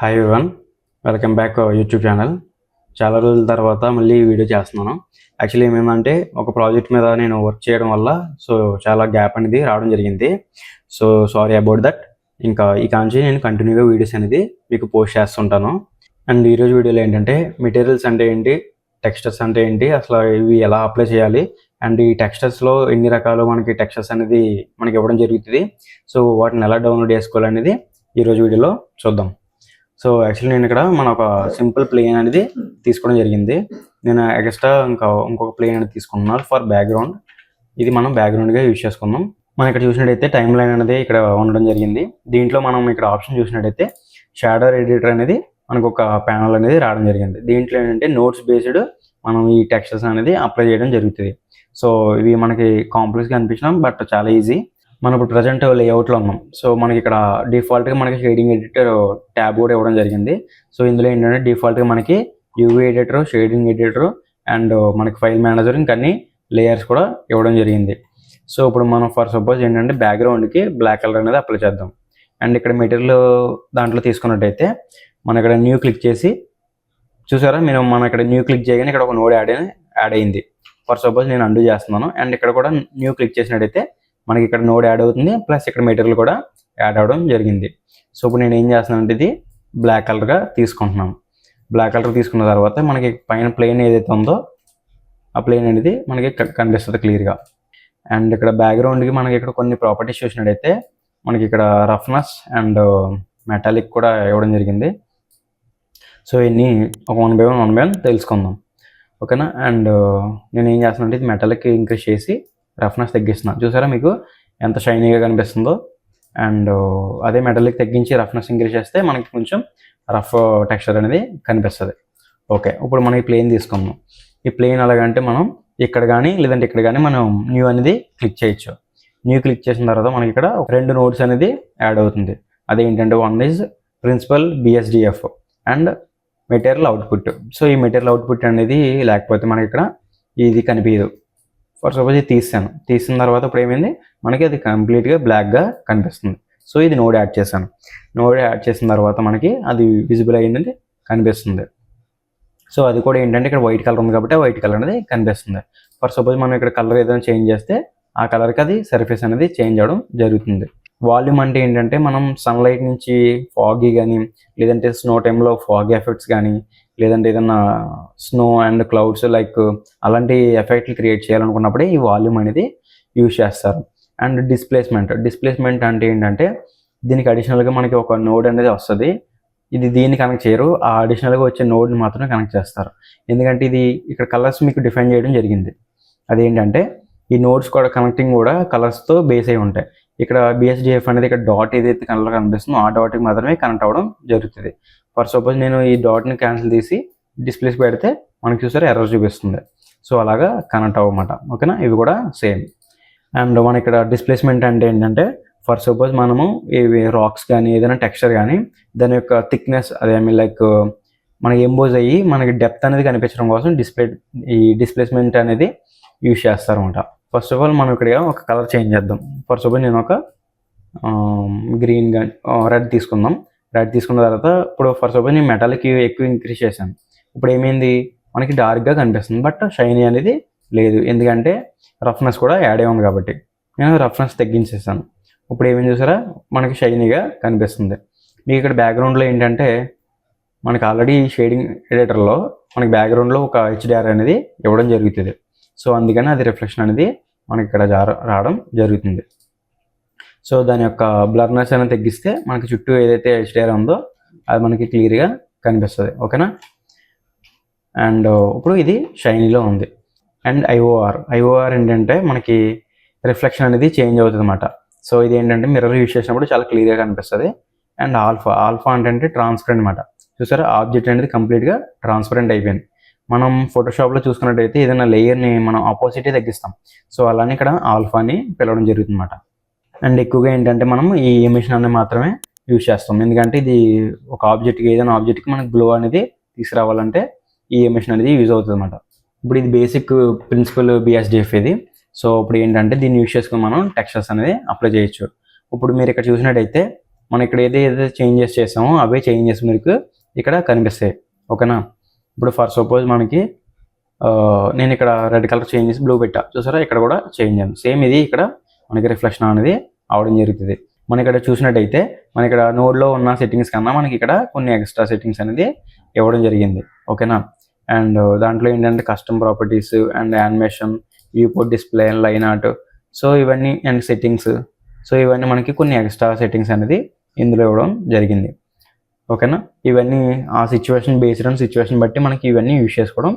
Hi everyone, welcome back YouTube channel. చాలా రోజుల తర్వాత మళ్ళీ వీడియో చేస్తున్నాను. యాక్చువల్లీ ఏమేమంటే ఒక ప్రాజెక్ట్ మీద నేను వర్క్ చేయడం వల్ల చాలా గ్యాప్ అనేది రావడం జరిగింది. Sorry about that. ఇంకా ఈ కాంచి నేను కంటిన్యూగా వీడియోస్ అనేది మీకు పోస్ట్ చేస్తుంటాను. అండ్ ఈరోజు వీడియోలో ఏంటంటే మెటీరియల్స్ అంటే ఏంటి, టెక్స్చర్స్ అంటే ఏంటి, అసలు ఇవి ఎలా అప్లై చేయాలి, అండ్ ఈ టెక్స్చర్స్లో ఎన్ని రకాలు మనకి టెక్స్చర్స్ అనేది మనకి ఇవ్వడం జరుగుతుంది. వాటిని ఎలా డౌన్లోడ్ చేసుకోవాలనేది ఈరోజు వీడియోలో చూద్దాం. యాక్చువల్లీ నేను ఇక్కడ ఒక సింపుల్ ప్లేన్ అనేది తీసుకోవడం జరిగింది. నేను ఎక్స్ట్రా ఇంకొక ప్లేన్ అనేది తీసుకున్నాను ఫర్ బ్యాక్గ్రౌండ్. ఇది మనం బ్యాక్గ్రౌండ్గా యూజ్ చేసుకుందాం. మనం ఇక్కడ చూసినట్టయితే టైమ్ లైన్ అనేది ఇక్కడ ఉండడం జరిగింది. దీంట్లో మనం ఇక్కడ ఆప్షన్ చూసినట్టయితే షాడో ఎడిటర్ అనేది మనకు ఒక ప్యానల్ అనేది రావడం జరిగింది. దీంట్లో ఏంటంటే నోట్స్ బేస్డ్ మనం ఈ టెక్స్చర్స్ అనేది అప్లై చేయడం జరుగుతుంది. ఇవి మనకి కాంప్లెక్స్గా అనిపించడం బట్ చాలా ఈజీ. మనం ఇప్పుడు ప్రజెంట్ లేఅవుట్లో ఉన్నాం. మనకి ఇక్కడ డిఫాల్ట్గా మనకి షేడింగ్ ఎడిటర్ ట్యాబ్ కూడా ఇవ్వడం జరిగింది. ఇందులో ఏంటంటే డిఫాల్ట్గా మనకి UV editor, shading editor and మనకి ఫైల్ మేనేజర్ ఇంకా అన్ని లేయర్స్ కూడా ఇవ్వడం జరిగింది. ఇప్పుడు మనం ఫర్ సపోజ్ ఏంటంటే బ్యాక్గ్రౌండ్కి బ్లాక్ కలర్ అనేది అప్లై చేద్దాం. అండ్ ఇక్కడ మెటీరియల్ దాంట్లో తీసుకున్నట్టయితే మనం ఇక్కడ న్యూ క్లిక్ చేసి చూసారా, మనం ఇక్కడ న్యూ క్లిక్ చేయగానే ఇక్కడ ఒక నోడ్ యాడ్ అయింది. ఫర్ సపోజ్ నేను అండూ చేస్తున్నాను అండ్ ఇక్కడ కూడా న్యూ క్లిక్ చేసినట్టయితే మనకి ఇక్కడ నోడ్ యాడ్ అవుతుంది, ప్లస్ ఇక్కడ మెటీరియల్ కూడా యాడ్ అవ్వడం జరిగింది. ఇప్పుడు నేను ఏం చేస్తున్నాను అంటే ఇది బ్లాక్ కలర్గా తీసుకుంటున్నాను. బ్లాక్ కలర్ తీసుకున్న తర్వాత మనకి పైన ప్లేన్ ఏదైతే ఉందో ఆ ప్లేన్ అనేది మనకి కనిపిస్తుంది క్లియర్గా. అండ్ ఇక్కడ బ్యాక్గ్రౌండ్కి మనకి ఇక్కడ కొన్ని ప్రాపర్టీస్ చూసినట్టయితే మనకి ఇక్కడ రఫ్నెస్ అండ్ మెటాలిక్ కూడా ఇవ్వడం జరిగింది. ఇన్ని ఒక వన్ బై వన్ తెలుసుకుందాం, ఓకేనా. అండ్ నేను ఏం చేస్తున్నాను అంటే ఇది మెటాలిక్ ఇంక్రీజ్ చేసి రఫ్నెస్ తగ్గిస్తున్నాను. చూసారా మీకు ఎంత షైనీగా కనిపిస్తుందో. అండ్ అదే మెటాలిక్ తగ్గించి రఫ్నెస్ ఇంక్రీజ్ చేస్తే మనకి కొంచెం రఫ్ టెక్స్చర్ అనేది కనిపిస్తుంది. ఓకే, ఇప్పుడు మనం ఈ ప్లేన్ తీసుకుందాం. ఈ ప్లేన్ ఎలాగంటే మనం ఇక్కడ కానీ లేదంటే ఇక్కడ కానీ మనం న్యూ అనేది క్లిక్ చేయొచ్చు. న్యూ క్లిక్ చేసిన తర్వాత మనకి ఇక్కడ 2 నోడ్స్ అనేది యాడ్ అవుతుంది. అదేంటంటే one is principal BSDF and material output. ఈ మెటీరియల్ అవుట్పుట్ అనేది లేకపోతే మనకి ఇక్కడ ఇది కనిపించదు. ఫర్ సపోజ్ ఇది తీసిన తర్వాత ఇప్పుడు ఏమైంది, మనకి అది కంప్లీట్గా బ్లాక్గా కనిపిస్తుంది. ఇది నోడ్ యాడ్ చేశాను. నోడ్ యాడ్ చేసిన తర్వాత మనకి అది విజిబుల్ అయ్యింది కనిపిస్తుంది. అది కూడా ఏంటంటే ఇక్కడ వైట్ కలర్ ఉంది కాబట్టి వైట్ కలర్ అనేది కనిపిస్తుంది. ఫర్ సపోజ్ మనం ఇక్కడ కలర్ ఏదైనా చేంజ్ చేస్తే ఆ కలర్కి అది సర్ఫేస్ అనేది చేంజ్ అవ్వడం జరుగుతుంది. వాల్యూమ్ అంటే ఏంటంటే మనం సన్లైట్ నుంచి ఫాగీ కానీ లేదంటే స్నో టైంలో ఫాగీ ఎఫెక్ట్స్ కానీ లేదంటే ఏదన్నా స్నో అండ్ క్లౌడ్స్ లైక్ అలాంటి ఎఫెక్ట్లు క్రియేట్ చేయాలనుకున్నప్పుడే ఈ వాల్యూమ్ అనేది యూజ్ చేస్తారు. అండ్ డిస్ప్లేస్మెంట్ అంటే ఏంటంటే దీనికి అడిషనల్గా మనకి ఒక నోడ్ అనేది వస్తుంది. ఇది దీన్ని కనెక్ట్ చేయరు, ఆ అడిషనల్గా వచ్చే నోడ్ని మాత్రమే కనెక్ట్ చేస్తారు. ఎందుకంటే ఇది ఇక్కడ కలర్స్ మీకు డిఫైన్ చేయడం జరిగింది. అదేంటంటే ఈ నోడ్స్ కూడా కనెక్టింగ్ కూడా కలర్స్తో బేస్ అయి ఉంటాయి. ఇక్కడ బిఎస్డిఎఫ్ అనేది ఇక్కడ డాట్ ఏదైతే కలర్ కనిపిస్తుందో ఆ డాట్కి మాత్రమే కనెక్ట్ అవ్వడం జరుగుతుంది. ఫర్ సపోజ్ నేను ఈ డాట్ని క్యాన్సిల్ తీసి డిస్ప్లేస్ పెడితే మనకి చూసారు ఎర్రర్ చూపిస్తుంది. అలాగా కనెక్ట్ అవ్వమాట, ఓకేనా. ఇవి కూడా సేమ్. అండ్ మన ఇక్కడ డిస్ప్లేస్మెంట్ అంటే ఏంటంటే ఫర్ సపోజ్ మనము ఇవి రాక్స్ కానీ ఏదైనా టెక్స్చర్ కానీ దాని యొక్క థిక్నెస్ అదే లైక్ మనకి ఎంబోజ్ అయ్యి మనకి డెప్త్ అనేది కనిపించడం కోసం ఈ డిస్ప్లేస్మెంట్ అనేది యూజ్ చేస్తారన్నమాట. ఫస్ట్ ఆఫ్ ఆల్ మనం ఇక్కడ ఒక కలర్ చేంజ్ చేద్దాం. ఫర్ సపోజ్ నేను ఒక గ్రీన్ కానీ రెడ్ తీసుకుందాం. రెడ్ తీసుకున్న తర్వాత ఇప్పుడు ఫర్ సపోజ్ నేను మెటాలిక్ ఎక్కువ ఇంక్రీజ్ చేశాను. ఇప్పుడు ఏమైంది, మనకి డార్క్గా కనిపిస్తుంది బట్ షైనీ అనేది లేదు, ఎందుకంటే రఫ్నెస్ కూడా యాడ్ అయి ఉంది కాబట్టి. నేను రఫ్నెస్ తగ్గించేసాను. ఇప్పుడు ఏమైంది చూసారా, మనకి షైనీగా కనిపిస్తుంది. మీకు ఇక్కడ బ్యాక్గ్రౌండ్లో ఏంటంటే మనకి ఆల్రెడీ షేడింగ్ ఎడిటర్లో మనకి బ్యాక్గ్రౌండ్లో ఒక హెచ్డిఆర్ అనేది ఇవ్వడం జరుగుతుంది. అందుకని అది రిఫ్లెక్షన్ అనేది మనకి ఇక్కడ రావడం జరుగుతుంది. దాని యొక్క బ్లర్నెస్ అనేది తగ్గిస్తే మనకి చుట్టూ ఏదైతే హెచ్డిఆర్ ఉందో అది మనకి క్లియర్గా కనిపిస్తుంది, ఓకేనా. అండ్ ఇప్పుడు ఇది షైనీలో ఉంది. అండ్ ఐఓఆర్ ఏంటంటే మనకి రిఫ్లెక్షన్ అనేది చేంజ్ అవుతుంది అన్నమాట. ఇది ఏంటంటే మిర్రర్ యూజ్ చేసినప్పుడు చాలా క్లియర్గా కనిపిస్తుంది. అండ్ ఆల్ఫా అంటే ట్రాన్స్పరెంట్ అనమాట. చూసారా, ఆబ్జెక్ట్ అనేది కంప్లీట్గా ట్రాన్స్పరెంట్ అయిపోయింది. మనం ఫోటోషాప్లో చూసుకున్నట్టయితే ఏదైనా లేయర్ని మనం ఆపోజిటే తగ్గిస్తాం. అలానే ఇక్కడ ఆల్ఫాని పిలవడం జరుగుతుంది అన్నమాట. అండ్ ఎక్కువగా ఏంటంటే మనం ఈ ఎమిషన్ అనేది మాత్రమే యూజ్ చేస్తాం, ఎందుకంటే ఇది ఒక ఆబ్జెక్ట్కి ఏదైనా ఆబ్జెక్ట్కి మనకి గ్లో అనేది తీసుకురావాలంటే ఈ ఎమిషన్ అనేది యూజ్ అవుతుంది అన్నమాట. ఇప్పుడు ఇది బేసిక్ ప్రిన్సిపల్ బిఎస్డిఎఫ్ ఇది. ఇప్పుడు ఏంటంటే దీన్ని యూజ్ చేసుకుని మనం టెక్స్చర్స్ అనేది అప్లై చేయొచ్చు. ఇప్పుడు మీరు ఇక్కడ చూసినట్టయితే మనం ఇక్కడ ఏదైతే చేంజెస్ చేసామో అవే చేంజెస్ మీకు ఇక్కడ కనిపిస్తాయి. ఓకేనా. ఇప్పుడు ఫర్ సపోజ్ మనకి నేను ఇక్కడ రెడ్ కలర్ చేంజ్ చేసి బ్లూ పెట్టా, చూసారా ఇక్కడ కూడా చేంజ్ అయింది. సేమ్ ఇది ఇక్కడ మనకి రిఫ్లెక్షన్ అనేది అవడం జరుగుతుంది. మనం ఇక్కడ చూసినట్టయితే మన ఇక్కడ నోడ్లో ఉన్న సెట్టింగ్స్ కన్నా మనకి ఇక్కడ కొన్ని ఎక్స్ట్రా సెట్టింగ్స్ అనేది ఇవ్వడం జరిగింది. ఓకేనా. అండ్ దాంట్లో ఏంటంటే custom properties and animation, viewport display, line art, so ఇవన్నీ అండ్ సెట్టింగ్స్, సో ఇవన్నీ మనకి కొన్ని ఎక్స్ట్రా సెట్టింగ్స్ అనేది ఇందులో ఇవ్వడం జరిగింది. ఓకేనా. ఇవన్నీ ఆ సిచ్యువేషన్ బేస్డ్ ఆన్ సిచ్యువేషన్ బట్టి మనకి ఇవన్నీ యూజ్ చేసుకోవడం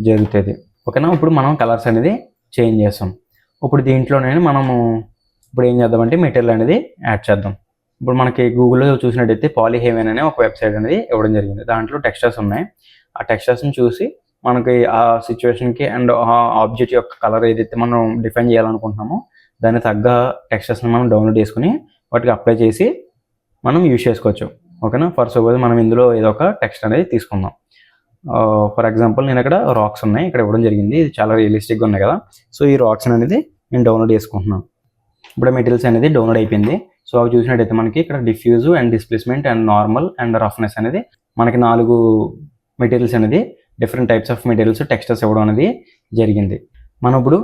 జరుగుతుంది. ఓకేనా. ఇప్పుడు మనం కలర్స్ అనేది చేంజ్ చేస్తాం. ఇప్పుడు దీంట్లోనే మనము ఇప్పుడు ఏం చేద్దామంటే మెటీరియల్ అనేది యాడ్ చేద్దాం. ఇప్పుడు మనకి గూగుల్లో చూసినట్టయితే పాలీహెవెన్ అనే ఒక వెబ్సైట్ అనేది ఇవ్వడం జరిగింది. దాంట్లో టెక్స్చర్స్ ఉన్నాయి. ఆ టెక్స్చర్స్ని చూసి మనకి ఆ సిచ్యువేషన్కి అండ్ ఆ ఆబ్జెక్ట్ యొక్క కలర్ ఏదైతే మనం డిఫైన్ చేయాలనుకుంటున్నామో దానికి తగ్గ టెక్స్చర్స్ని మనం డౌన్లోడ్ చేసుకుని వాటికి అప్లై చేసి మనం యూజ్ చేసుకోవచ్చు. ఓకేనా. ఫర్ సపోజ్ మనం ఇందులో ఏదో ఒక టెక్స్ట్ అనేది తీసుకుందాం. ఫర్ ఎగ్జాంపుల్ నేను ఇక్కడ రాక్స్ ఉన్నాయి ఇక్కడ ఇవ్వడం జరిగింది. ఇది చాలా రియలిస్టిక్గా ఉన్నాయి కదా. సో ఈ రాక్స్ అనేది నేను డౌన్లోడ్ చేసుకుంటున్నాను. ఇప్పుడు మెటీరియల్స్ అనేది డౌన్లోడ్ అయిపోయింది. సో అవి చూసినట్టయితే మనకి ఇక్కడ diffuse and displacement and normal and roughness అనేది మనకి 4 మెటీరియల్స్ అనేది different types of materials textures ఇవ్వడం అనేది జరిగింది. మనం ఇప్పుడు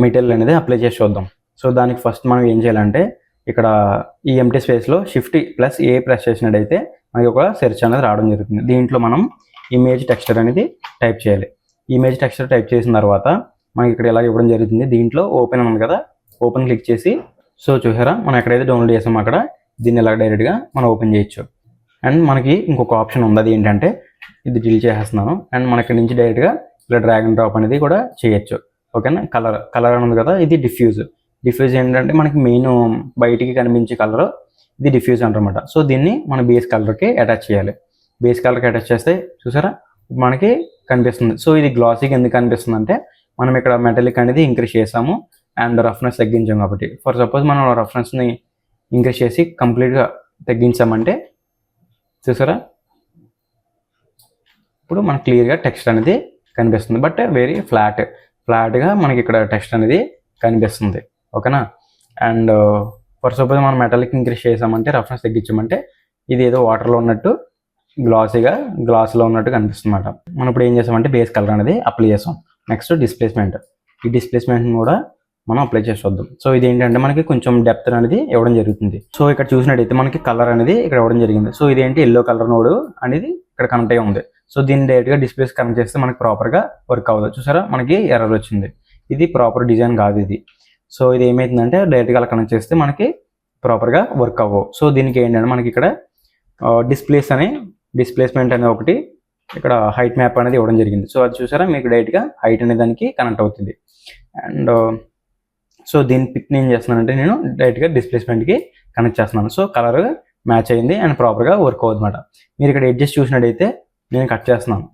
మెటీరియల్ అనేది అప్లై చేసి చూద్దాం. సో దానికి ఫస్ట్ మనం ఏం చేయాలంటే ఇక్కడ ఈ ఎంటీ స్పేస్లో Shift+A ప్రెస్ చేసినట్టయితే మనకి ఒక సెర్చ్ అనేది రావడం జరుగుతుంది. దీంట్లో మనం ఇమేజ్ టెక్స్చర్ అనేది టైప్ చేయాలి. ఇమేజ్ టెక్స్చర్ టైప్ చేసిన తర్వాత మనకి ఇక్కడ ఇలా ఇవ్వడం జరుగుతుంది. దీంట్లో ఓపెన్ ఉంది కదా, ఓపెన్ క్లిక్ చేసి సో చూసారా మనం ఎక్కడైతే డౌన్లోడ్ చేసామో అక్కడ దీన్ని ఇలా డైరెక్ట్గా మనం ఓపెన్ చేయొచ్చు. అండ్ మనకి ఇంకొక ఆప్షన్ ఉంది, అది ఏంటంటే ఇది డిలీట్ చేసేస్తున్నాను. అండ్ మనకి నుంచి డైరెక్ట్గా ఇలా డ్రాగ్ అండ్ డ్రాప్ అనేది కూడా చేయొచ్చు. ఓకేనా. కలర్ అని ఉంది కదా, ఇది డిఫ్యూజ్ ఏంటంటే మనకి మెయిన్ బయటికి కనిపించే కలర్ ఇది డిఫ్యూజ్ అంటారన్నమాట. సో దీన్ని మన బేస్ కలర్కి అటాచ్ చేయాలి. బేస్ కలర్కి అటాచ్ చేస్తే చూసారా మనకి కనిపిస్తుంది. సో ఇది గ్లాసీగా ఎందుకు కనిపిస్తుంది అంటే మనం ఇక్కడ మెటాలిక్ అనేది ఇంక్రీజ్ చేసాము అండ్ రఫ్నెస్ తగ్గించాం కాబట్టి. ఫర్ సపోజ్ మనం రఫ్నెస్ని ఇంక్రీజ్ చేసి కంప్లీట్గా తగ్గించామంటే చూసారా ఇప్పుడు మనకు క్లియర్గా టెక్స్ట్ అనేది కనిపిస్తుంది. బట్ వెరీ ఫ్లాట్గా మనకి ఇక్కడ టెక్స్ట్ అనేది కనిపిస్తుంది. ఓకేనా. అండ్ ఫర్ సపోజ్ మనం మెటాలిక్ ఇంక్రీజ్ చేసామంటే రఫ్నెస్ తగ్గించామంటే ఇది ఏదో వాటర్లో ఉన్నట్టు గ్లాస్లో ఉన్నట్టు కనిపిస్తుంది అన్నమాట. మనం ఇప్పుడు ఏం చేసామంటే బేస్ కలర్ అనేది అప్లై చేసాం. నెక్స్ట్ డిస్ప్లేస్మెంట్, ఈ డిస్ప్లేస్మెంట్ని కూడా మనం అప్లై చేసి వద్దాం. సో ఇది ఏంటంటే మనకి కొంచెం డెప్త్ అనేది ఇవ్వడం జరుగుతుంది. సో ఇక్కడ చూసినట్టయితే మనకి కలర్ అనేది ఇక్కడ ఇవ్వడం జరిగింది. సో ఇదేంటి ఎల్లో కలర్ నోడ్ అనేది ఇక్కడ కనెక్ట్ అయ్యి ఉంది. సో దీన్ని డైరెక్ట్గా డిస్ప్లేస్ కనెక్ట్ చేస్తే మనకి ప్రాపర్గా వర్క్ అవ్వదు. చూసారా మనకి ఎర్రర్ వచ్చింది. ఇది ప్రాపర్ డిజైన్ కాదు ఇది. సో ఇది ఏమైతుందంటే డైరెక్ట్గా అలా కనెక్ట్ చేస్తే మనకి ప్రాపర్గా వర్క్ అవ్వవు. సో దీనికి ఏంటంటే మనకి ఇక్కడ డిస్ప్లేస్మెంట్ అనేది ఒకటి ఇక్కడ హైట్ మ్యాప్ అనేది ఇవ్వడం జరిగింది. సో అది చూసారా మీకు డైరెక్ట్గా హైట్ అనే దానికి కనెక్ట్ అవుతుంది. అండ్ సో దీని పిక్ని ఏం చేస్తున్నానంటే నేను డైరెక్ట్గా డిస్ప్లేస్మెంట్కి కనెక్ట్ చేస్తున్నాను. సో కలర్ మ్యాచ్ అయింది అండ్ ప్రాపర్గా వర్క్ అవుతుంది అనమాట. మీరు ఇక్కడ ఎడ్జెస్ చూసినట్టయితే నేను కట్ చేస్తున్నాను.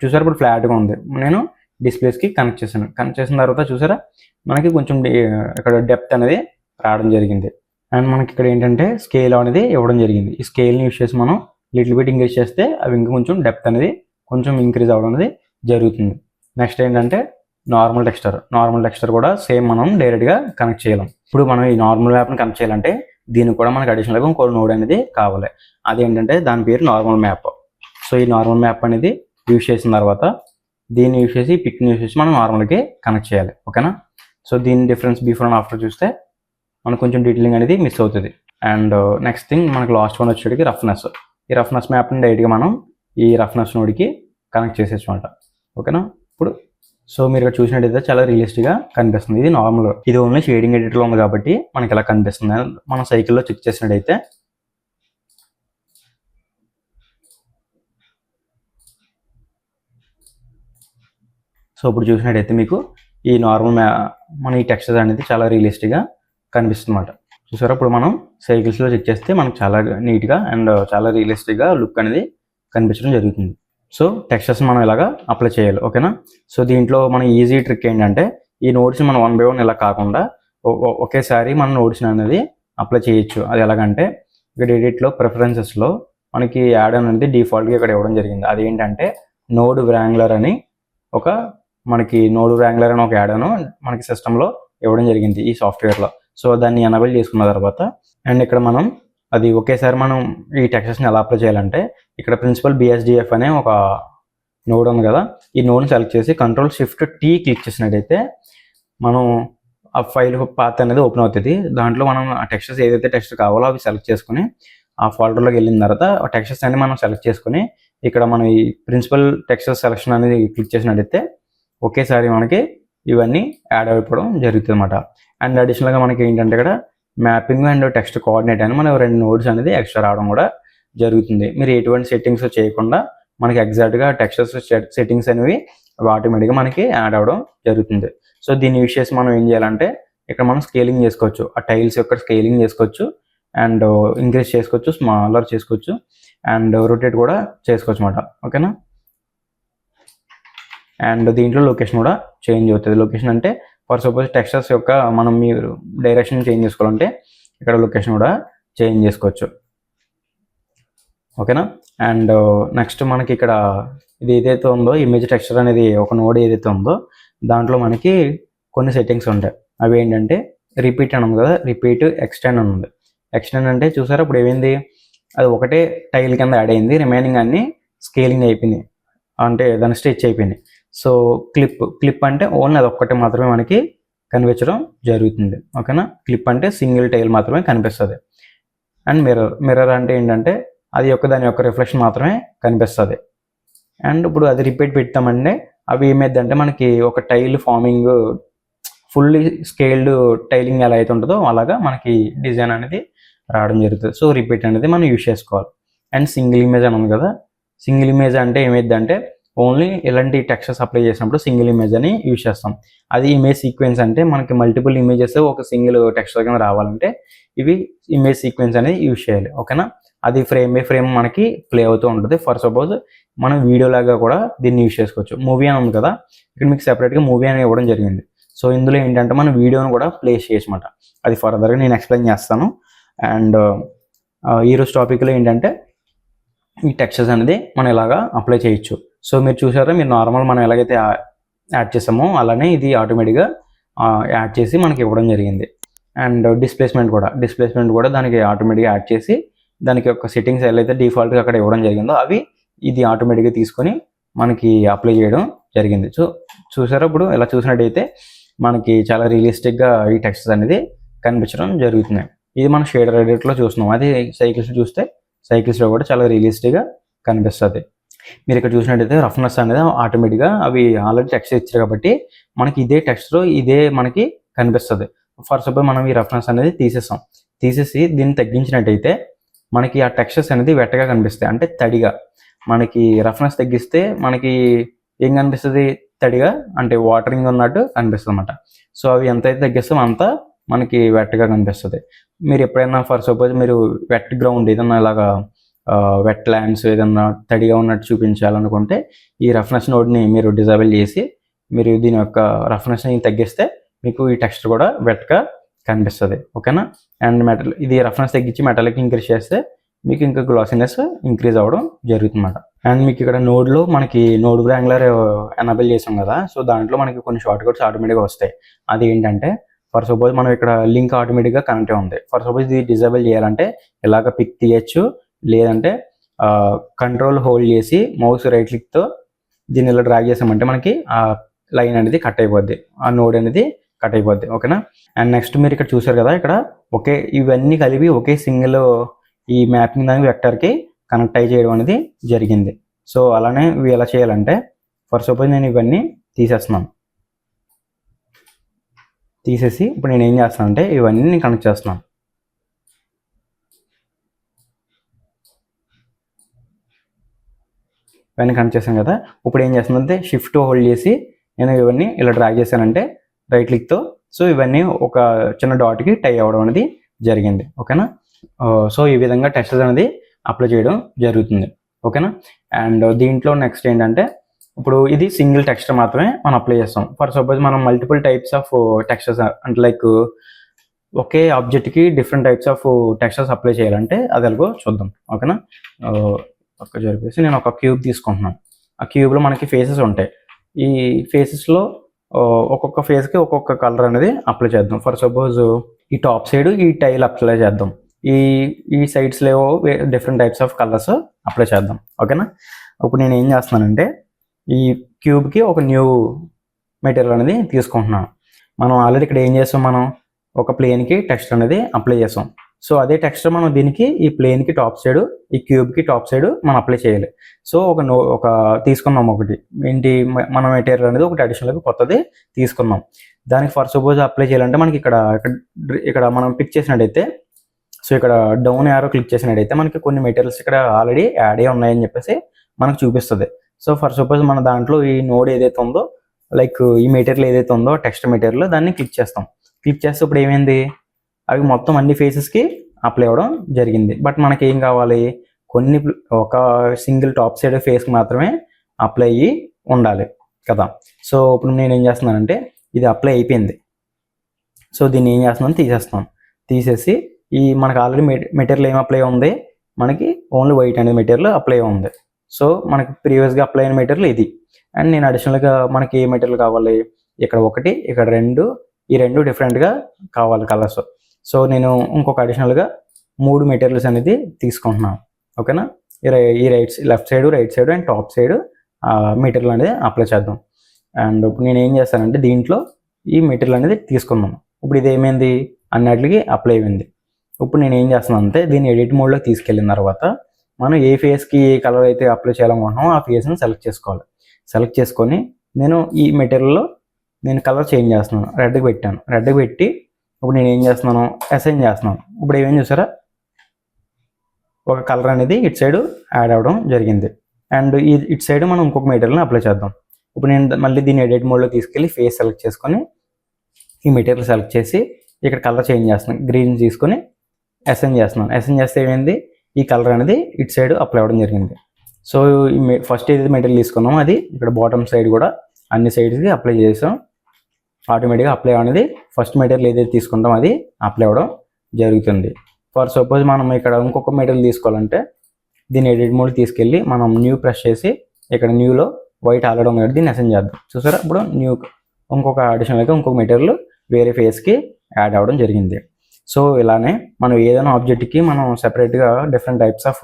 చూసారా ఇప్పుడు ఫ్లాట్గా ఉంది. నేను డిస్ప్లేస్కి కనెక్ట్ చేసిన తర్వాత చూసారా మనకి కొంచెం ఇక్కడ డెప్త్ అనేది రావడం జరిగింది. అండ్ మనకి ఇక్కడ ఏంటంటే స్కేల్ అనేది ఇవ్వడం జరిగింది. ఈ స్కేల్ని యూస్ చేసి మనం లిటిల్ బిట్ ఇంక్రీజ్ చేస్తే అవి ఇంకా కొంచెం డెప్త్ అనేది కొంచెం ఇంక్రీజ్ అవ్వడం అనేది జరుగుతుంది. నెక్స్ట్ ఏంటంటే నార్మల్ టెక్స్చర్ కూడా సేమ్ మనం డైరెక్ట్గా కనెక్ట్ చేయలేం. ఇప్పుడు మనం ఈ నార్మల్ మ్యాప్ని కనెక్ట్ చేయాలంటే దీనికి కూడా మనకి అడిషనల్గా ఇంకో నోడ్ అనేది కావాలి. అదేంటంటే దాని పేరు నార్మల్ మ్యాప్. సో ఈ నార్మల్ మ్యాప్ అనేది యూజ్ చేసిన తర్వాత దీన్ని యూజ్ చేసి పిక్ని యూజ్ చేసి మనం నార్మల్కి కనెక్ట్ చేయాలి. ఓకేనా. సో దీని డిఫరెన్స్ బిఫోర్ అండ్ ఆఫ్టర్ చూస్తే మనకు కొంచెం డీటెయిలింగ్ అనేది మిస్ అవుతుంది. అండ్ నెక్స్ట్ థింగ్ మనకి లాస్ట్ వన్ వచ్చేటికి రఫ్నెస్. ఈ రఫ్నెస్ మ్యాప్ని డైరెక్ట్గా మనం ఈ రఫ్నెస్ నోడ్కి కనెక్ట్ చేసేసమాట. ఓకేనా. ఇప్పుడు సో మీరు ఇక్కడ చూసినట్టయితే చాలా రియలిస్టిక్గా కనిపిస్తుంది. ఇది నార్మల్, ఇది ఓన్లీ షేడింగ్ ఎడిటర్లో ఉంది కాబట్టి మనకి ఇలా కనిపిస్తుంది. మనం సైకిల్లో చెక్ చేసినట్టయితే సో ఇప్పుడు చూసినట్టయితే మీకు ఈ నార్మల్ మన ఈ టెక్స్చర్ అనేది చాలా రియలిస్టిక్గా కనిపిస్తుంది అన్నమాట. చూసారా ఇప్పుడు మనం సైకిల్స్లో చెక్ చేస్తే మనకు చాలా నీట్గా అండ్ చాలా రియలిస్టిక్గా లుక్ అనేది కనిపించడం జరుగుతుంది. సో టెక్స్చర్స్ మనం ఇలాగా అప్లై చేయాలి. ఓకేనా. సో దీంట్లో మన ఈజీ ట్రిక్ ఏంటంటే ఈ నోట్స్ని మనం 1 by 1 ఇలా కాకుండా ఒకేసారి మన నోట్స్ని అనేది అప్లై చేయొచ్చు. అది ఎలాగంటే ఇక్కడ ఎడిట్లో ప్రిఫరెన్సెస్లో మనకి యాడ్ అనేది డిఫాల్ట్గా ఇక్కడ ఇవ్వడం జరిగింది. అదేంటంటే నోడ్ వ్రాంగ్లర్ అని ఒక యాడ్ మనకి సిస్టంలో ఇవ్వడం జరిగింది ఈ సాఫ్ట్వేర్లో. సో దాన్ని ఎనేబుల్ చేసుకున్న తర్వాత అండ్ ఇక్కడ మనం అది ఒకేసారి మనం ఈ టెక్స్చర్స్ని ఎలా అప్లై చేయాలంటే ఇక్కడ ప్రిన్సిపల్ బిఎస్డిఎఫ్ అనే ఒక నోడ్ ఉంది కదా, ఈ నోడ్ని సెలెక్ట్ చేసి Ctrl+Shift+T క్లిక్ చేసినట్టయితే మనం ఆ ఫైల్ పాత్ అనేది ఓపెన్ అవుతుంది. దాంట్లో మనం ఆ టెక్స్చర్స్ ఏదైతే టెక్స్చర్ కావాలో అవి సెలెక్ట్ చేసుకుని ఆ ఫోల్డర్లోకి వెళ్ళిన తర్వాత ఆ టెక్స్చర్స్ అన్ని మనం సెలెక్ట్ చేసుకుని ఇక్కడ మనం ఈ ప్రిన్సిపల్ టెక్స్చర్ సెలెక్షన్ అనేది క్లిక్ చేసినట్టయితే ఒకేసారి మనకి ఇవన్నీ యాడ్ అయిపోవడం జరుగుతుంది అనమాట. అండ్ అడిషనల్గా మనకి ఏంటంటే ఇక్కడ మ్యాపింగ్ అండ్ టెక్స్ట్ కోఆర్డినేట్ అని మనం 2 నోడ్స్ అనేది ఎక్స్ట్రా రావడం కూడా జరుగుతుంది. మీరు ఎటువంటి సెట్టింగ్స్ చేయకుండా మనకి ఎగ్జాక్ట్గా టెక్స్చర్స్ సెట్టింగ్స్ అనేవి ఆటోమేటిక్గా మనకి యాడ్ అవ్వడం జరుగుతుంది. సో దీన్ని యూస్ చేసి మనం ఏం చేయాలంటే ఇక్కడ మనం స్కేలింగ్ చేసుకోవచ్చు, ఆ టైల్స్ యొక్క స్కేలింగ్ చేసుకోవచ్చు అండ్ ఇంక్రీజ్ చేసుకోవచ్చు, స్మాలర్ చేసుకోవచ్చు అండ్ రొటేట్ కూడా చేసుకోవచ్చు అనమాట. ఓకేనా. అండ్ దీంట్లో లొకేషన్ కూడా చేంజ్ అవుతుంది. లొకేషన్ అంటే ఫర్ సపోజ్ టెక్స్చర్స్ యొక్క మనం మీరు డైరెక్షన్ చేంజ్ చేసుకోవాలంటే ఇక్కడ లొకేషన్ కూడా చేంజ్ చేసుకోవచ్చు. ఓకేనా. అండ్ నెక్స్ట్ మనకి ఇక్కడ ఇది ఏదైతే ఉందో ఇమేజ్ టెక్స్చర్ అనేది ఒక నోడ్ ఏదైతే ఉందో దాంట్లో మనకి కొన్ని సెట్టింగ్స్ ఉంటాయి. అవి ఏంటంటే రిపీట్ అని ఉంది కదా, రిపీట్ ఎక్స్టెండ్ అని ఉంది. ఎక్స్టెండ్ అంటే చూసారా ఇప్పుడు ఏమైంది, అది ఒకటే టైల్ కింద యాడ్ అయింది, రిమైనింగ్ అన్ని స్కేలింగ్ అయిపోయింది, అంటే దాని స్ట్రెచ్ అయిపోయింది. సో క్లిప్ అంటే ఓన్లీ అది ఒక్కటే మాత్రమే మనకి కనిపించడం జరుగుతుంది. ఓకేనా. క్లిప్ అంటే సింగిల్ టైల్ మాత్రమే కనిపిస్తుంది. అండ్ మిర్రర్ అంటే ఏంటంటే అది దాని యొక్క రిఫ్లెక్షన్ మాత్రమే కనిపిస్తుంది. అండ్ ఇప్పుడు అది రిపీట్ పెడతామంటే అవి ఏమైందంటే మనకి ఒక tile forming fully scaled tiling ఎలా అయితే ఉంటుందో అలాగా మనకి డిజైన్ అనేది రావడం జరుగుతుంది. సో రిపీట్ అనేది మనం యూజ్ చేసుకోవాలి. అండ్ సింగిల్ ఇమేజ్ అని ఉంది కదా, సింగిల్ ఇమేజ్ అంటే ఏమైందంటే ఓన్లీ ఇలాంటి టెక్స్చర్స్ అప్లై చేసినప్పుడు సింగిల్ ఇమేజ్ అని యూజ్ చేస్తాం. అది ఇమేజ్ సీక్వెన్స్ అంటే మనకి మల్టిపుల్ ఇమేజెస్ ఒక సింగిల్ టెక్స్చర్ కింద రావాలంటే ఇవి ఇమేజ్ సీక్వెన్స్ అనేది యూజ్ చేయాలి. ఓకేనా. అది ఫ్రేమ్ బై ఫ్రేమ్ మనకి ప్లే అవుతూ ఉంటుంది. ఫర్ సపోజ్ మనం వీడియో లాగా కూడా దీన్ని యూజ్ చేసుకోవచ్చు. మూవీ అని ఉంది కదా, ఇక్కడ మీకు సెపరేట్గా మూవీ అని ఇవ్వడం జరిగింది. సో ఇందులో ఏంటంటే మనం వీడియోని కూడా ప్లే చేయొచ్చమాట. అది ఫర్దర్గా నేను ఎక్స్ప్లెయిన్ చేస్తాను. అండ్ ఈరోజు టాపిక్లో ఏంటంటే ఈ టెక్స్చర్స్ అనేది మనం ఇలాగా అప్లై చేయొచ్చు. సో మీరు చూసారా, మీరు నార్మల్ మనం ఎలాగైతే యాడ్ చేసామో అలానే ఇది ఆటోమేటిక్గా యాడ్ చేసి మనకి ఇవ్వడం జరిగింది. అండ్ డిస్ప్లేస్మెంట్ కూడా దానికి ఆటోమేటిక్గా యాడ్ చేసి దానికి యొక్క సెట్టింగ్స్ ఏదైతే డిఫాల్ట్గా అక్కడ ఇవ్వడం జరిగిందో అవి ఇది ఆటోమేటిక్గా తీసుకొని మనకి అప్లై చేయడం జరిగింది. సో చూసారా, ఇప్పుడు ఇలా చూసినట్టయితే మనకి చాలా రియలిస్టిక్గా ఈ టెక్స్చర్స్ అనేది కనిపించడం జరుగుతుంది. ఇది మనం షేడర్ ఎడిట్లో చూస్తున్నాం. అది సైకిల్స్ చూస్తే సైకిల్స్లో కూడా చాలా రియలిస్టిక్గా కనిపిస్తుంది. మీరు ఇక్కడ చూసినట్టయితే రఫ్నెస్ అనేది ఆటోమేటిక్గా అవి ఆల్రెడీ టెక్స్చర్ ఇచ్చారు కాబట్టి మనకి ఇదే టెక్స్చర్ ఇదే మనకి కనిపిస్తుంది. ఫర్ సపోజ్ మనం ఈ రఫ్నెస్ అనేది తీసేసి దీన్ని తగ్గించినట్టయితే మనకి ఆ టెక్స్చర్స్ అనేది వెట్టగా కనిపిస్తాయి, అంటే తడిగా. మనకి రఫ్నెస్ తగ్గిస్తే మనకి ఏం కనిపిస్తుంది, తడిగా, అంటే వాటరింగ్ ఉన్నట్టు కనిపిస్తుంది అన్నమాట. సో అవి ఎంతైతే తగ్గిస్తామో అంత మనకి వెట్టగా కనిపిస్తుంది. మీరు ఎప్పుడైనా ఫర్ సపోజ్ మీరు వెట్ గ్రౌండ్ ఏదన్నా ఇలాగా వెట్ ల్యాండ్స్ ఏదన్నా తడిగా ఉన్నట్టు చూపించాలనుకుంటే ఈ రఫ్నెస్ నోడ్ని మీరు డిజేబుల్ చేసి మీరు దీని యొక్క రఫ్నెస్ని తగ్గిస్తే మీకు ఈ టెక్స్చర్ కూడా వెట్గా కనిపిస్తుంది. ఓకేనా. అండ్ ఇది రఫ్నెస్ తగ్గించి మెటాలిక్ ఇంక్రీజ్ చేస్తే మీకు ఇంకా గ్లాసీనెస్ ఇంక్రీజ్ అవ్వడం జరుగుతుందన్నమాట. అండ్ మీకు ఇక్కడ నోడ్లో మనకి నోడ్ వ్రాంగ్లర్ ఎనేబుల్ చేసాం కదా, సో దాంట్లో మనకి కొన్ని షార్ట్ కట్స్ ఆటోమేటిక్గా వస్తాయి. అది ఏంటంటే ఫర్ సపోజ్ మనం ఇక్కడ లింక్ ఆటోమేటిక్గా కనెక్ట్ ఉంది. ఫర్ సపోజ్ ఇది డిజేబుల్ చేయాలంటే ఇలాగ పిక్ తీయచ్చు, లేదంటే కంట్రోల్ హోల్డ్ చేసి మౌస్ రైట్ క్లిక్తో దీన్ని ఇలా డ్రాగ్ చేసామంటే మనకి ఆ లైన్ అనేది కట్ అయిపోద్ది, ఆ నోడ్ అనేది కట్ అయిపోద్ది. ఓకేనా. అండ్ నెక్స్ట్ మీరు ఇక్కడ చూసారు కదా, ఇక్కడ ఇవన్నీ కలిపి ఒకే సింగిల్ ఈ మ్యాపింగ్ దానికి వెక్టర్కి కనెక్ట్ అయ్యి చేయడం అనేది జరిగింది. సో అలానే ఇవి ఎలా చేయాలంటే ఫర్ సపోజ్ నేను ఇవన్నీ తీసేస్తున్నాను. తీసేసి ఇప్పుడు నేను ఏం చేస్తాను అంటే ఇవన్నీ నేను కనెక్ట్ చేస్తున్నాను. ఇవన్నీ కనెక్ట్ చేశాను కదా, ఇప్పుడు ఏం చేస్తుందంటే షిఫ్ట్ హోల్డ్ చేసి నేను ఇవన్నీ ఇలా డ్రాగ్ చేశానంటే రైట్ క్లిక్తో సో ఇవన్నీ ఒక చిన్న డాట్కి టై అవ్వడం అనేది జరిగింది. ఓకేనా. సో ఈ విధంగా టెక్స్చర్స్ అనేది అప్లై చేయడం జరుగుతుంది. ఓకేనా. అండ్ దీంట్లో నెక్స్ట్ ఏంటంటే ఇప్పుడు ఇది సింగిల్ టెక్స్చర్ మాత్రమే మనం అప్లై చేస్తాం. ఫర్ సపోజ్ మనం మల్టిపుల్ టైప్స్ ఆఫ్ టెక్స్చర్స్ అంటే లైక్ ఒకే ఆబ్జెక్ట్కి different types of textures apply చేయాలంటే అది ఎలాగో చూద్దాం. ఓకేనా. పక్క జరిపేసి నేను ఒక క్యూబ్ తీసుకుంటున్నాను. ఆ క్యూబ్లో మనకి ఫేసెస్ ఉంటాయి. ఈ ఫేసెస్లో ఒక్కొక్క ఫేస్కి ఒక్కొక్క కలర్ అనేది అప్లై చేద్దాం. ఫర్ సపోజ్ ఈ టాప్ సైడ్ ఈ టైల్ అప్లై చేద్దాం. ఈ ఈ సైడ్స్లో different types of colours apply చేద్దాం. ఓకేనా. ఇప్పుడు నేను ఏం చేస్తున్నానంటే ఈ క్యూబ్కి ఒక న్యూ మెటీరియల్ అనేది తీసుకుంటున్నాను. మనం ఆల్రెడీ ఇక్కడ ఏం చేస్తాం, మనం ఒక ప్లేన్కి టెక్స్చర్ అనేది అప్లై చేస్తాం. సో అదే టెక్స్చర్ మనం దీనికి ఈ ప్లేన్కి టాప్ సైడ్, ఈ క్యూబ్కి టాప్ సైడ్ మనం అప్లై చేయాలి. సో ఒక తీసుకున్నాం ఒకటి ఏంటి, మన మెటీరియల్ అనేది ఒకటి అడిషనల్గా కొత్తది తీసుకున్నాం. దానికి ఫర్ సపోజ్ అప్లై చేయాలంటే మనకి ఇక్కడ మనం పిక్ చేసినట్టయితే, సో ఇక్కడ డౌన్ యారో క్లిక్ చేసినట్టయితే మనకి కొన్ని మెటీరియల్స్ ఇక్కడ ఆల్రెడీ యాడ్ అయ్యి ఉన్నాయని చెప్పేసి మనకు చూపిస్తుంది. సో ఫర్ సపోజ్ మన దాంట్లో ఈ నోడ్ ఏదైతే ఉందో, లైక్ ఈ మెటీరియల్ ఏదైతే ఉందో టెక్స్ట్ మెటీరియల్, దాన్ని క్లిక్ చేస్తాం. క్లిక్ చేస్తే ఇప్పుడు ఏమైంది, అవి మొత్తం అన్ని ఫేసెస్కి అప్లై అవ్వడం జరిగింది. బట్ మనకి ఏం కావాలి, ఒక సింగిల్ టాప్ సైడ్ ఫేస్కి మాత్రమే అప్లై అయ్యి ఉండాలి కదా. సో ఇప్పుడు నేను ఏం చేస్తున్నానంటే ఇది అప్లై అయిపోయింది. సో దీన్ని ఏం చేస్తున్నాను, తీసేసి ఈ మనకు ఆల్రెడీ మెటీరియల్ ఏం అప్లై ఉంది, మనకి ఓన్లీ వైట్ అనేది మెటీరియల్ అప్లై ఉంది. సో మనకి ప్రీవియస్గా అప్లై అయిన మెటీరియల్ ఇది. అండ్ నేను అడిషనల్గా మనకి ఏ మెటీరియల్ కావాలి, ఇక్కడ ఒకటి, ఇక్కడ రెండు, ఈ రెండు డిఫరెంట్గా కావాలి కలర్స్. సో నేను ఇంకొక అడిషనల్గా 3 మెటీరియల్స్ అనేది తీసుకుంటున్నాను. ఓకేనా. ఈ left side, right side and top side material అనేది అప్లై చేద్దాం. అండ్ ఇప్పుడు నేను ఏం చేస్తానంటే దీంట్లో ఈ మెటీరియల్ అనేది తీసుకున్నాను. ఇప్పుడు ఇది ఏమైంది, అన్నిటికి అప్లై అయింది. ఇప్పుడు నేను ఏం చేస్తున్నాను అంటే దీన్ని ఎడిట్ మోడ్లోకి తీసుకెళ్ళిన తర్వాత మనం ఏ ఫేస్కి ఏ కలర్ అయితే అప్లై చేయాలనుకుంటున్నామో ఆ ఫేస్ని సెలెక్ట్ చేసుకోవాలి. సెలెక్ట్ చేసుకొని నేను ఈ మెటీరియల్లో నేను కలర్ చేంజ్ చేస్తున్నాను, రెడ్కి పెట్టాను. రెడ్కి పెట్టి ఇప్పుడు నేను ఏం చేస్తున్నాను, అసైన్ చేస్తున్నాను. ఇప్పుడు ఏమేం చూసారా, ఒక కలర్ అనేది ఇటు సైడ్ యాడ్ అవ్వడం జరిగింది. అండ్ ఇటు సైడ్ మనం ఇంకొక మెటీరియల్ని అప్లై చేద్దాం. ఇప్పుడు నేను మళ్ళీ దీన్ని ఎడిట్ మోడ్లో తీసుకెళ్ళి ఫేస్ సెలెక్ట్ చేసుకొని ఈ మెటీరియల్ సెలెక్ట్ చేసి ఇక్కడ కలర్ చేంజ్ చేస్తున్నాను, గ్రీన్ తీసుకొని అసైన్ చేస్తున్నాను. అసైన్ చేస్తే ఏమైంది, ఈ కలర్ అనేది ఇటు సైడ్ అప్లై అవ్వడం జరిగింది. సో ఫస్ట్ ఏదైతే మెటీరియల్ తీసుకున్నామో అది ఇక్కడ బాటమ్ సైడ్ కూడా అన్ని సైడ్స్కి అప్లై చేసాం. ఆటోమేటిక్గా అప్లై అనేది ఫస్ట్ మెటీరియల్ ఏదైతే తీసుకుంటామో అది అప్లై అవ్వడం జరుగుతుంది. ఫర్ సపోజ్ మనం ఇక్కడ ఇంకొక మెటీరియల్ తీసుకోవాలంటే దీన్ని ఎడిట్ మోడ్ తీసుకెళ్ళి మనం న్యూ ప్రెస్ చేసి ఇక్కడ న్యూలో వైట్ ఆల్రెడీ ఉంది, దీన్ని అసైన్ చేద్దాం. చూసారా, ఇప్పుడు ఇంకొక అడిషనల్గా ఇంకొక మెటీరియల్ వేరే ఫేస్కి యాడ్ అవ్వడం జరిగింది. సో ఇలానే మనం ఏదైనా ఆబ్జెక్ట్కి మనం సెపరేట్గా డిఫరెంట్ టైప్స్ ఆఫ్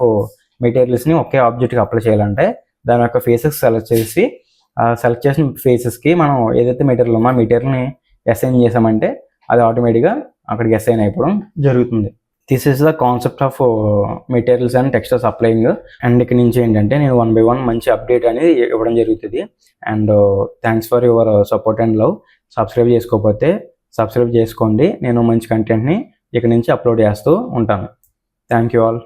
మెటీరియల్స్ని ఒకే ఆబ్జెక్ట్కి అప్లై చేయాలంటే దాని యొక్క ఫేసెస్ సెలెక్ట్ చేసి సెలెక్ట్ చేసిన ఫేసెస్కి మనం ఏదైతే మెటీరియల్ ఉందో ఆ మెటీరియల్ని అసైన్ చేసామంటే అది ఆటోమేటిక్గా అక్కడికి అసైన్ అయిపోవడం జరుగుతుంది. This is the concept of materials and textures applying. And ఇక్కడ నుంచి ఏంటంటే నేను 1 by 1 మంచి అప్డేట్ అనేది ఇవ్వడం జరుగుతుంది. And thanks for your support and love. Subscribe చేసుకోకపోతే సబ్స్క్రైబ్ చేసుకోండి. నేను మంచి కంటెంట్ని ఇక్కడ నుంచి అప్లోడ్ చేస్తూ ఉంటాను. Thank you all.